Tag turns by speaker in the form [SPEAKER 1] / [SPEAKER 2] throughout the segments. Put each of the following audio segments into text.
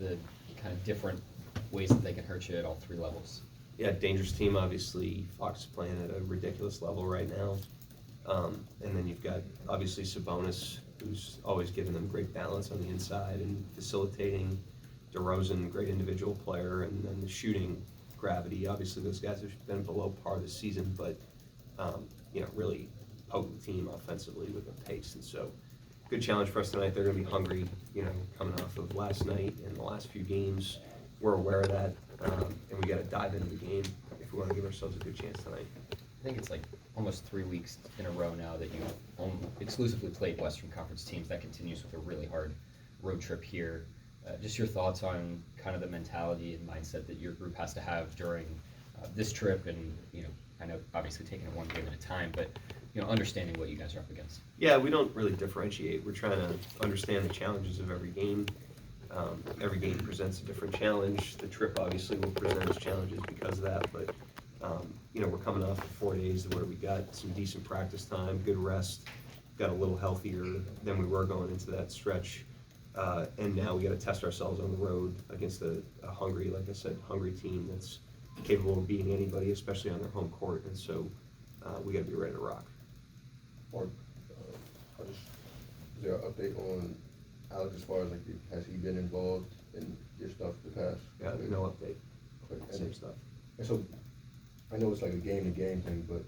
[SPEAKER 1] the kind of different ways that they can hurt you at all three levels.
[SPEAKER 2] Yeah, dangerous team, obviously. Fox is playing at a ridiculous level right now. And then you've got, obviously, Sabonis, who's always given them great balance on the inside and facilitating. DeRozan, great individual player, and then the shooting gravity. Obviously, those guys have been below par this season, but, really potent team offensively with the pace. And so, good challenge for us tonight. They're going to be hungry, coming off of last night and the last few games. We're aware of that, and we got to dive into the game if we want to give ourselves a good chance tonight.
[SPEAKER 1] I think it's like almost 3 weeks in a row now that you've exclusively played Western Conference teams. That continues with a really hard road trip here. Just your thoughts on kind of the mentality and mindset that your group has to have during this trip, and I know obviously taking it one game at a time, but understanding what you guys are up against.
[SPEAKER 2] Yeah, we don't really differentiate. We're trying to understand the challenges of every game. Every game presents a different challenge. The trip obviously will present its challenges because of that, but we're coming off of 4 days where we got some decent practice time, good rest, got a little healthier than we were going into that stretch, and now we got to test ourselves on the road against a hungry, like I said, hungry team that's capable of beating anybody, especially on their home court, and so we got to be ready to rock.
[SPEAKER 3] Mark, is there an update on Alex as far as has he been involved in your stuff the past?
[SPEAKER 2] Yeah, no update.
[SPEAKER 3] And,
[SPEAKER 2] Same stuff.
[SPEAKER 3] And so, I know it's like a game-to-game thing, but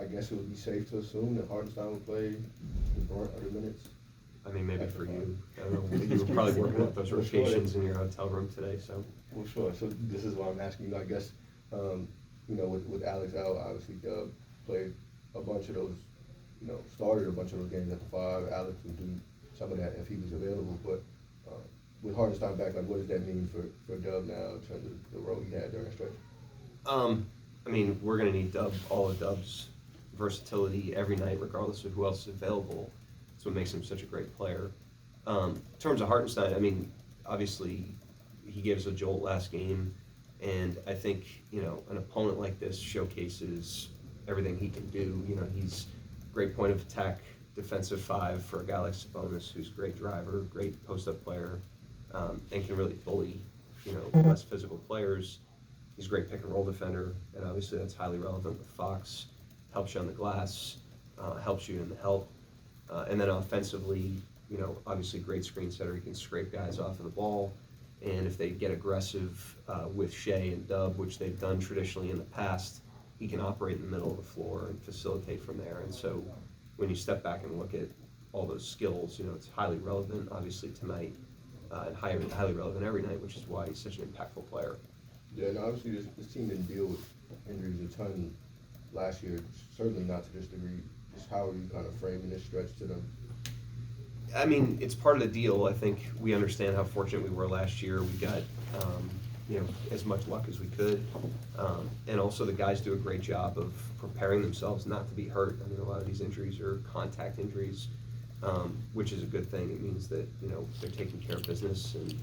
[SPEAKER 3] I guess it would be safe to assume that Hartenstein would play the brunt of the minutes.
[SPEAKER 2] I mean, maybe for you. I don't know. You were probably working with those rotations in your hotel room today, so.
[SPEAKER 3] Well, sure. So this is why I'm asking you. I guess, with Alex out, obviously Dub played a bunch of those, started a bunch of those games at the 5. Alex would do some of that if he was available, but with Hartenstein back, what does that mean for Dub now in terms of the role he had during the stretch?
[SPEAKER 2] We're going to need all of Dub's versatility every night, regardless of who else is available. That's what makes him such a great player. In terms of Hartenstein, obviously he gave us a jolt last game, and I think, an opponent like this showcases everything he can do. He's a great point of attack, defensive 5 for a guy like Sabonis, who's a great driver, great post-up player, and can really bully, less physical players. He's a great pick-and-roll defender, and obviously that's highly relevant with Fox. Helps you on the glass, helps you in the help. And then offensively, obviously great screen setter. He can scrape guys off of the ball. And if they get aggressive with Shea and Dub, which they've done traditionally in the past, he can operate in the middle of the floor and facilitate from there. And so when you step back and look at all those skills, it's highly relevant, obviously, tonight, and highly relevant every night, which is why he's such an impactful player.
[SPEAKER 3] Yeah, and obviously this team didn't deal with injuries a ton last year, certainly not to this degree. Just how are you kind of framing this stretch to them?
[SPEAKER 2] It's part of the deal. I think we understand how fortunate we were last year. We got, as much luck as we could. And also the guys do a great job of preparing themselves not to be hurt. A lot of these injuries are contact injuries, which is a good thing. It means that, they're taking care of business and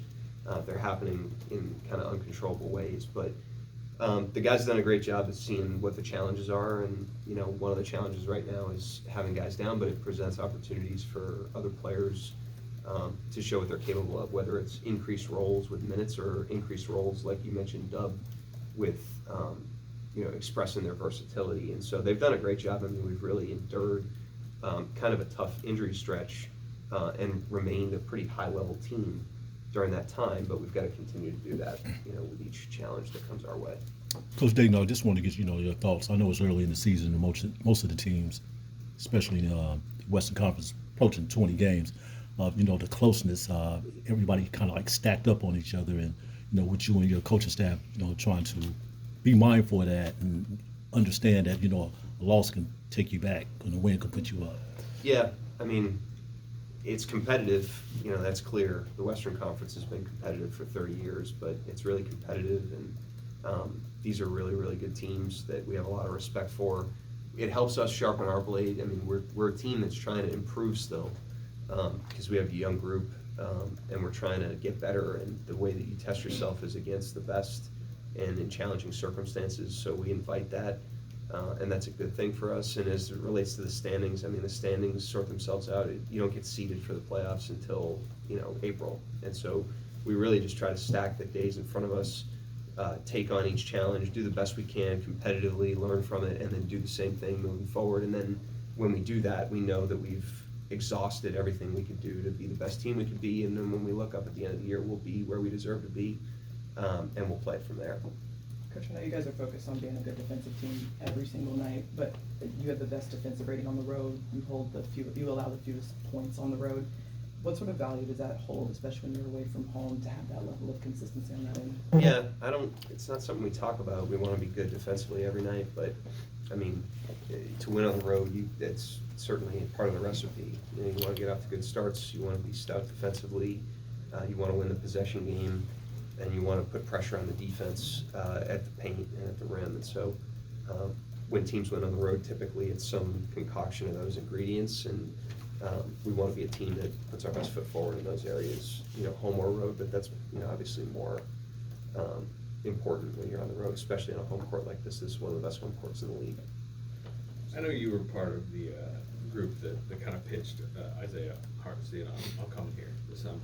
[SPEAKER 2] they're happening in kind of uncontrollable ways. But the guys have done a great job of seeing what the challenges are, and one of the challenges right now is having guys down, but it presents opportunities for other players to show what they're capable of, whether it's increased roles with minutes or increased roles, like you mentioned, Dub, with expressing their versatility. And so they've done a great job. We've really endured kind of a tough injury stretch and remained a pretty high-level team during that time, but we've got to continue to do that, with each challenge that comes our way.
[SPEAKER 4] Coach Daigneault, I just wanted to get your thoughts. I know it's early in the season, and most of the teams, especially in the Western Conference, approaching 20 games. The closeness, everybody kind of like stacked up on each other, and with you and your coaching staff, trying to be mindful of that and understand that a loss can take you back and a win can put you up.
[SPEAKER 2] Yeah, it's competitive, that's clear. The Western Conference has been competitive for 30 years, but it's really competitive, and these are really, really good teams that we have a lot of respect for. It helps us sharpen our blade. We're a team that's trying to improve still, because we have a young group, and we're trying to get better, and the way that you test yourself is against the best and in challenging circumstances, so we invite that. and that's a good thing for us. And as it relates to the standings, I mean, the standings sort themselves out. You don't get seeded for the playoffs until, April. And so we really just try to stack the days in front of us, take on each challenge, do the best we can competitively, learn from it, and then do the same thing moving forward. And then when we do that, we know that we've exhausted everything we could do to be the best team we could be. And then when we look up at the end of the year, we'll be where we deserve to be, and we'll play from there.
[SPEAKER 5] Coach, I know you guys are focused on being a good defensive team every single night, but you have the best defensive rating on the road. You allow the fewest points on the road. What sort of value does that hold, especially when you're away from home, to have that level of consistency on that end?
[SPEAKER 2] Yeah, it's not something we talk about. We want to be good defensively every night, but I mean, to win on the road, that's certainly part of the recipe. You want to get off to good starts. You want to be stout defensively. You want to win the possession game, and you want to put pressure on the defense at the paint and at the rim. And so, when teams win on the road, typically it's some concoction of those ingredients, and we want to be a team that puts our best foot forward in those areas. Home or road, but that's obviously more important when you're on the road, especially on a home court like this. This is one of the best home courts in the league.
[SPEAKER 6] I know you were part of the group that kind of pitched Isaiah Hartenstein on coming here this summer.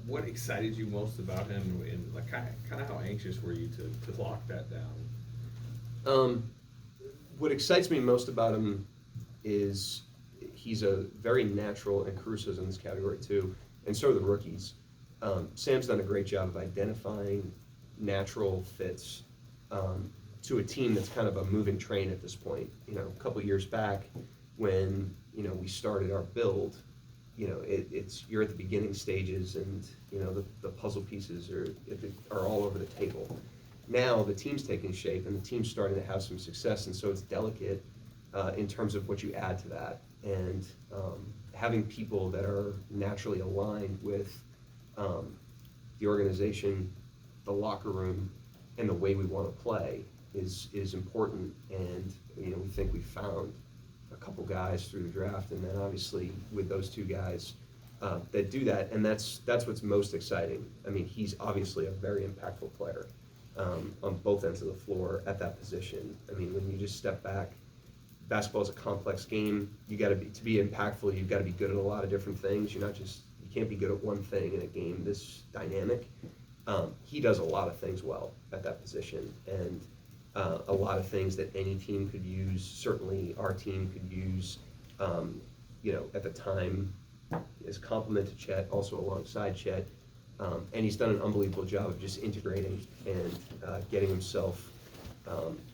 [SPEAKER 6] What excited you most about him, and like kind of how anxious were you to lock that down?
[SPEAKER 2] What excites me most about him is he's a very natural, and Caruso's in this category too, and so are the rookies. Sam's done a great job of identifying natural fits to a team that's kind of a moving train at this point. A couple years back when, we started our build, you're at the beginning stages, and, the puzzle pieces are all over the table. Now the team's taking shape and the team's starting to have some success, and so it's delicate in terms of what you add to that. And having people that are naturally aligned with the organization, the locker room, and the way we want to play is important. And we think we found a couple guys through the draft, and then obviously with those two guys that do that, and that's what's most exciting. I mean, he's obviously a very impactful player on both ends of the floor at that position. I mean, when you just step back, basketball is a complex game. To be impactful, you've got to be good at a lot of different things. You can't be good at one thing in a game this dynamic. He does a lot of things well at that position, and a lot of things that any team could use. Certainly our team could use, at the time, as complement to Chet, also alongside Chet. And he's done an unbelievable job of just integrating and getting himself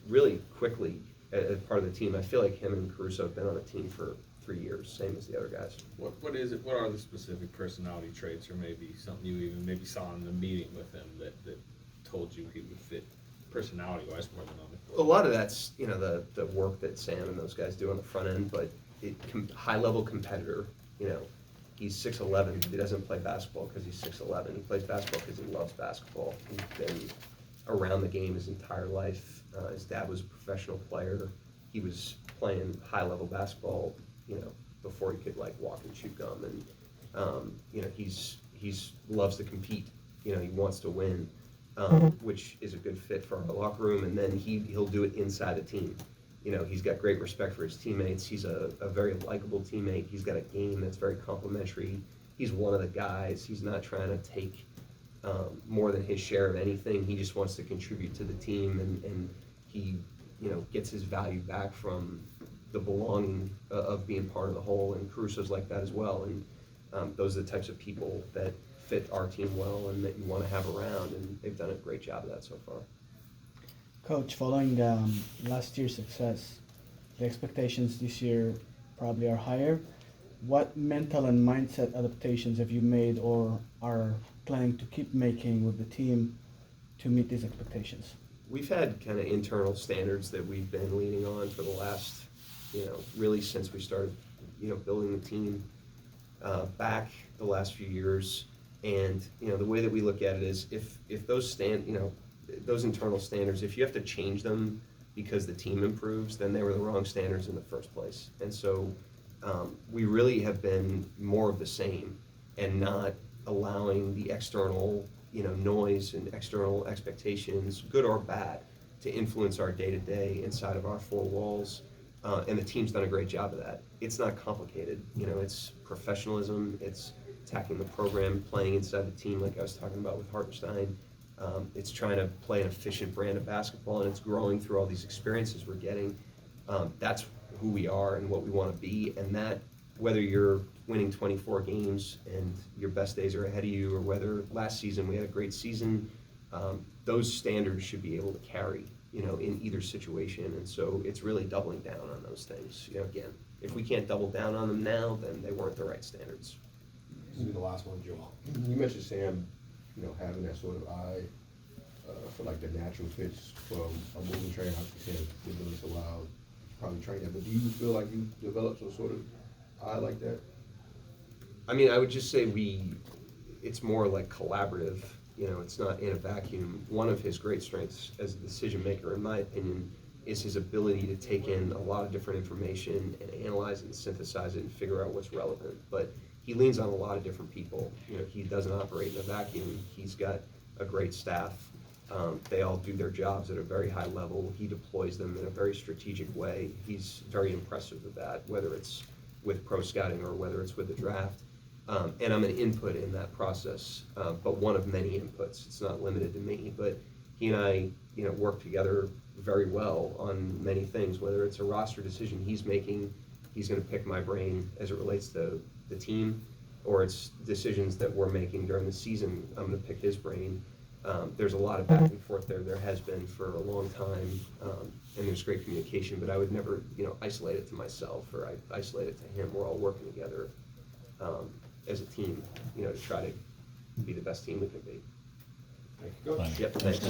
[SPEAKER 2] really quickly as part of the team. I feel like him and Caruso have been on the team for 3 years, same as the other guys.
[SPEAKER 6] What is it? What are the specific personality traits, or maybe something you even maybe saw in the meeting with him that told you he would fit personality-wise more than on
[SPEAKER 2] A lot of that's the work that Sam and those guys do on the front end, but high-level competitor. He's 6'11". He doesn't play basketball because he's 6'11". He plays basketball because he loves basketball. He's been around the game his entire life. His dad was a professional player. He was playing high-level basketball, before he could walk and chew gum. And he's loves to compete. He wants to win, which is a good fit for our locker room. And then he'll do it inside the team. He's got great respect for his teammates. He's a very likable teammate. He's got a game that's very complimentary. He's one of the guys. He's not trying to take more than his share of anything. He just wants to contribute to the team, and he gets his value back from the belonging of being part of the whole. And Caruso's like that as well. And those are the types of people that fit our team well and that you want to have around, and they've done a great job of that so far.
[SPEAKER 7] Coach, following last year's success, the expectations this year probably are higher. What mental and mindset adaptations have you made or are planning to keep making with the team to meet these expectations?
[SPEAKER 2] We've had kind of internal standards that we've been leaning on for the last, really since we started, building the team back the last few years. And, the way that we look at it is if those those internal standards, if you have to change them because the team improves, then they were the wrong standards in the first place. And so we really have been more of the same and not allowing the external, noise and external expectations, good or bad, to influence our day-to-day inside of our four walls. And the team's done a great job of that. It's not complicated, you know, it's professionalism, it's attacking the program, playing inside the team like I was talking about with Hartenstein. It's trying to play an efficient brand of basketball, and it's growing through all these experiences we're getting. That's who we are and what we want to be, and that, whether you're winning 24 games and your best days are ahead of you, or whether last season we had a great season, those standards should be able to carry, you know, in either situation. And so it's really doubling down on those things. You know, again, if we can't double down on them now, then they weren't the right standards.
[SPEAKER 8] This will be the last one, Joel.
[SPEAKER 3] You mentioned Sam, you know, having that sort of eye for like the natural fits from a moving train. Obviously, Sam been doing this a while, probably trained that. But do you feel like you developed some sort of eye like that?
[SPEAKER 2] I mean, I would just say it's more like collaborative, you know, it's not in a vacuum. One of his great strengths as a decision maker, in my opinion, is his ability to take in a lot of different information and analyze it and synthesize it and figure out what's relevant. But he leans on a lot of different people. You know, he doesn't operate in a vacuum. He's got a great staff. They all do their jobs at a very high level. He deploys them in a very strategic way. He's very impressive with that, whether it's with pro scouting or whether it's with the draft. And I'm an input in that process, but one of many inputs. It's not limited to me, but he and I, you know, work together very well on many things. Whether it's a roster decision he's making, he's going to pick my brain as it relates to the team, or it's decisions that we're making during the season, I'm going to pick his brain. There's a lot of back and forth there. There has been for a long time, and there's great communication, but I would never, you know, isolate it to myself or I isolate it to him. We're all working together as a team, you know, to try to be the best team we can be.
[SPEAKER 8] Thank you, Coach.
[SPEAKER 2] Yep, thanks.